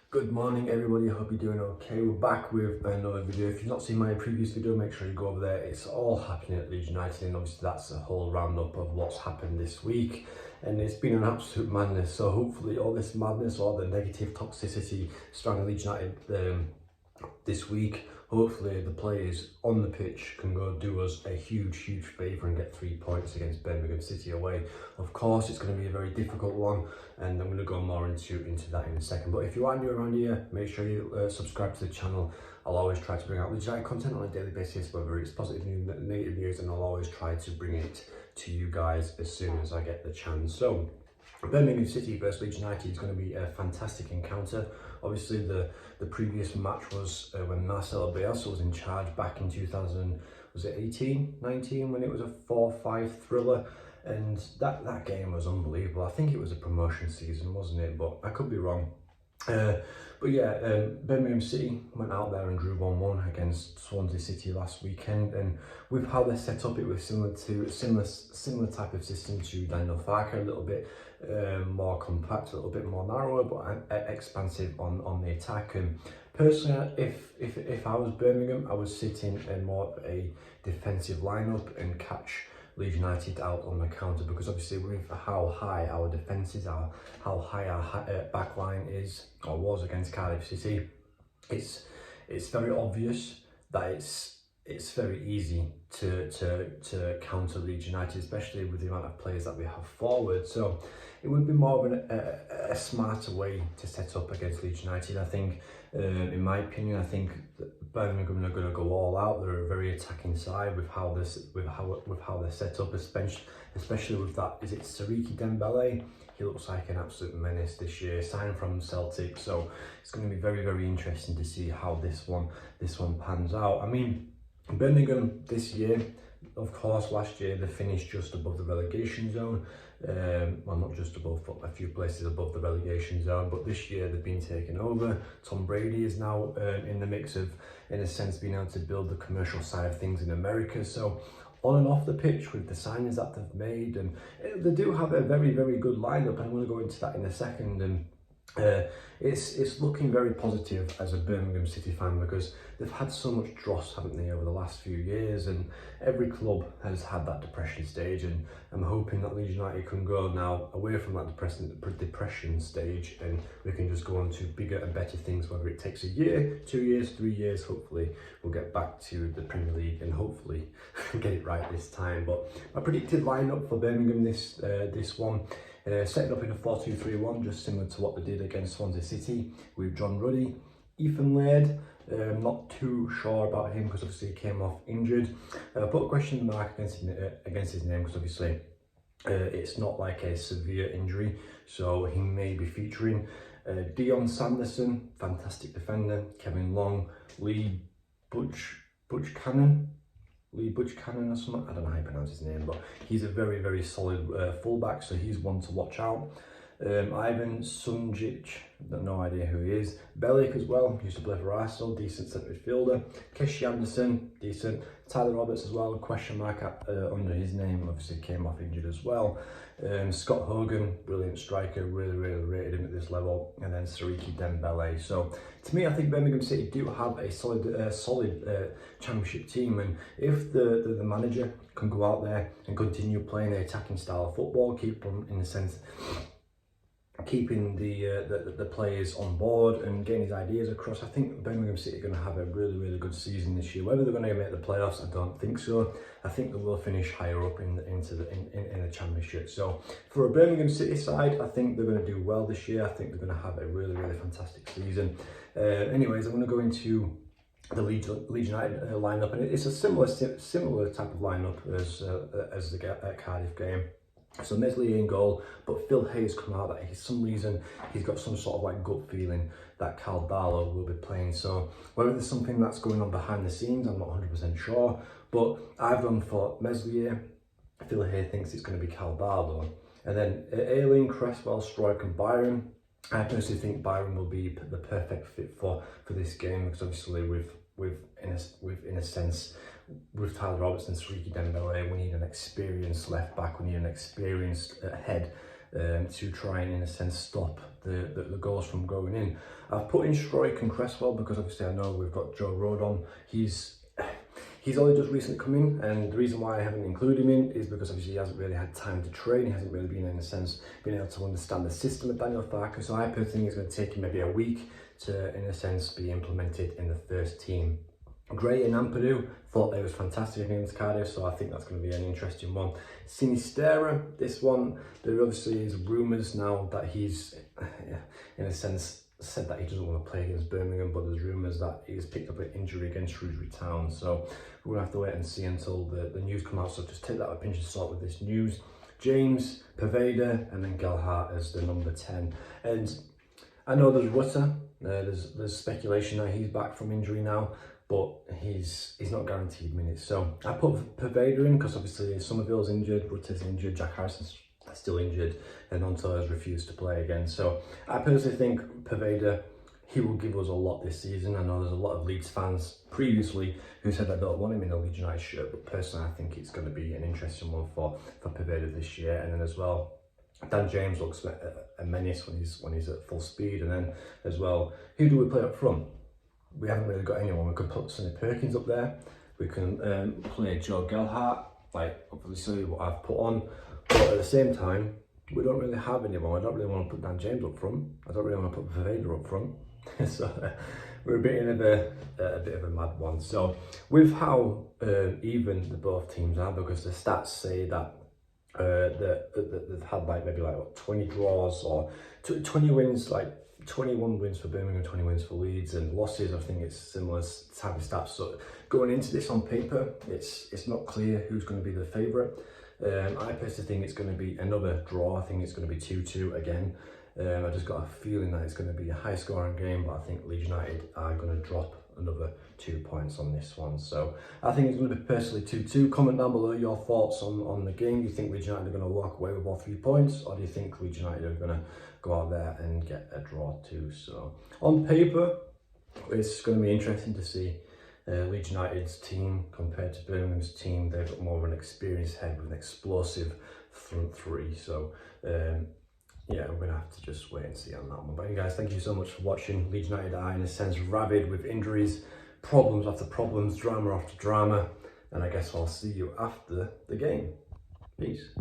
Good morning everybody, I hope you're doing okay. We're back with another video. If you've not seen my previous video, make sure you go over there. It's all happening at Leeds United, and obviously that's a whole roundup of what's happened this week. And it's been an absolute madness, so hopefully all this madness, all the negative toxicity surrounding Leeds United this week, hopefully the players on the pitch can go do us a huge favour and get 3 points against Birmingham City away. Of course it's going to be a very difficult one, and I'm going to go more into that in a second. But if you are new around here, make sure you subscribe to the channel. I'll always try to bring out Leeds United content on a daily basis, whether it's positive news, negative news, and I'll always try to bring it to you guys as soon as I get the chance. So Birmingham City versus Leeds United is going to be a fantastic encounter. Obviously the previous match was when Marcelo Bielsa was in charge back in 2019 when it was a 4-5 thriller, and that game was unbelievable. I think it was a promotion season, wasn't it? But I could be wrong. But yeah, Birmingham City went out there and drew 1-1 against Swansea City last weekend, and with how they're set up, it was similar type of system to Daniel Farke, a little bit more compact, a little bit more narrower, but expansive on the attack. And personally, if I was Birmingham, I would sit in more of a defensive lineup and catch Leeds United out on the counter, because obviously with how high our defences are, how high our back line is or was against Cardiff City, it's very obvious that it's very easy to counter Leeds United, especially with the amount of players that we have forward. So it would be more of a smarter way to set up against Leeds United. I think, in my opinion, I think that Birmingham are going to go all out. They're a very attacking side with how they're set up, especially with that. Is it Siriki Dembele? He looks like an absolute menace this year, signed from Celtic. So it's going to be very interesting to see how this one pans out. I mean, Birmingham this year, of course, last year they finished just above the relegation zone. Well, not just above, but a few places above the relegation zone. But this year they've been taken over. Tom Brady is now in the mix of, in a sense, being able to build the commercial side of things in America. So on and off the pitch with the signings that they've made, and they do have a very good lineup. I'm going to go into that in a second. And it's looking very positive as a Birmingham City fan, because they've had so much dross, haven't they, over the last few years, and every club has had that depression stage, and I'm hoping that Leeds United can go now away from that depression stage, and we can just go on to bigger and better things, whether it takes a year, 2 years, 3 years. Hopefully we'll get back to the Premier League and hopefully get it right this time. But my predicted lineup for Birmingham this one, setting up in a 4-2-3-1, just similar to what they did against Swansea City, with John Ruddy, Ethan Laird. Not too sure about him because obviously he came off injured. Put a question mark against his name because obviously it's not like a severe injury, so he may be featuring. Dion Sanderson, fantastic defender. Kevin Long, Lee Buchanan or something, I don't know how you pronounce his name, but he's a very solid fullback, so he's one to watch out. Ivan Sunjic, no idea who he is. Bellick as well, used to play for Arsenal, decent centre midfielder. Keshi Anderson, decent. Tyler Roberts as well, question mark under his name, obviously came off injured as well. Scott Hogan, brilliant striker, really rated him at this level. And then Siriki Dembele. So to me, I think Birmingham City do have a solid championship team, and if the manager can go out there and continue playing the attacking style of football, keep them, in a sense, keeping the players on board and getting his ideas across, I think Birmingham City are going to have a really good season this year. Whether they're going to make the playoffs, I don't think so. I think they will finish higher up in the championship. So for a Birmingham City side, I think they're going to do well this year. I think they're going to have a really fantastic season. Anyways, I'm going to go into the Leeds United lineup, and it's a similar type of lineup as the Cardiff game. So Meslier in goal, but Phil Hayes come out that for some reason he's got some sort of like gut feeling that Cal Darlow will be playing. So whether there's something that's going on behind the scenes, I'm not 100% sure, but I've gone for Meslier. Phil Hayes thinks it's going to be Cal Darlow, and then Ayling, Cresswell, Stroik and Byron. I personally think Byron will be the perfect fit for this game, because obviously in a sense, with Tyler Roberts and Siriki Dembele, we need an experienced left back, we need an experienced head to try and, in a sense, stop the goals from going in. I've put in Stroik and Cresswell because obviously I know we've got Joe Rodon. He's only just recently come in, and the reason why I haven't included him in is because obviously he hasn't really had time to train. He hasn't really been, in a sense, been able to understand the system of Daniel Farke. So I personally think it's going to take him maybe a week to, in a sense, be implemented in the first team. Gray and Ampadu, thought they was fantastic against Cardiff, so I think that's going to be an interesting one. Sini, this one, there obviously is rumours now that he's, in a sense, said that he doesn't want to play against Birmingham, but there's rumours that he's picked up an injury against Shrewsbury Town, so we're going to have to wait and see until the news come out, so just take that with a pinch of salt with this news. James, Pervader, and then Gelhardt as the number 10. And I know there's Rutter, there's speculation that he's back from injury now, but he's not guaranteed minutes. So I put Pervader in because obviously Somerville's injured, Rutter's injured, Jack Harrison's still injured, and Onto has refused to play again. So I personally think Pervader, he will give us a lot this season. I know there's a lot of Leeds fans previously who said they don't want him in a Leeds United shirt, but personally I think it's going to be an interesting one for Pervader this year. And then as well, Dan James looks a menace when he's at full speed. And then as well, who do we play up front? We haven't really got anyone. We could put Sonny Perkins up there. We can play Joe Gelhardt, like obviously what I've put on. But at the same time, we don't really have anyone. I don't really want to put Dan James up front. I don't really want to put Pervader up front. So we're a bit in a bit of a mad one. So with how even the both teams are, because the stats say that they've had maybe 20 draws or 20 wins, like 21 wins for Birmingham, 20 wins for Leeds, and losses, I think it's similar type of stats. So going into this on paper, it's not clear who's going to be the favourite. I personally think it's going to be another draw. I think it's going to be 2-2 again. I just got a feeling that it's going to be a high scoring game, but I think Leeds United are going to drop another 2 points on this one. So I think it's going to be personally 2-2. Comment down below your thoughts on the game. Do you think Leeds United are going to walk away with all 3 points, or do you think Leeds United are going to go out there and get a draw too? So on paper, it's going to be interesting to see Leeds United's team compared to Birmingham's team. They've got more of an experienced head with an explosive front three. So yeah, we're going to have to just wait and see on that one. But anyway, guys, thank you so much for watching. Leeds United are, in a sense, rabid with injuries, problems after problems, drama after drama. And I guess I'll see you after the game. Peace.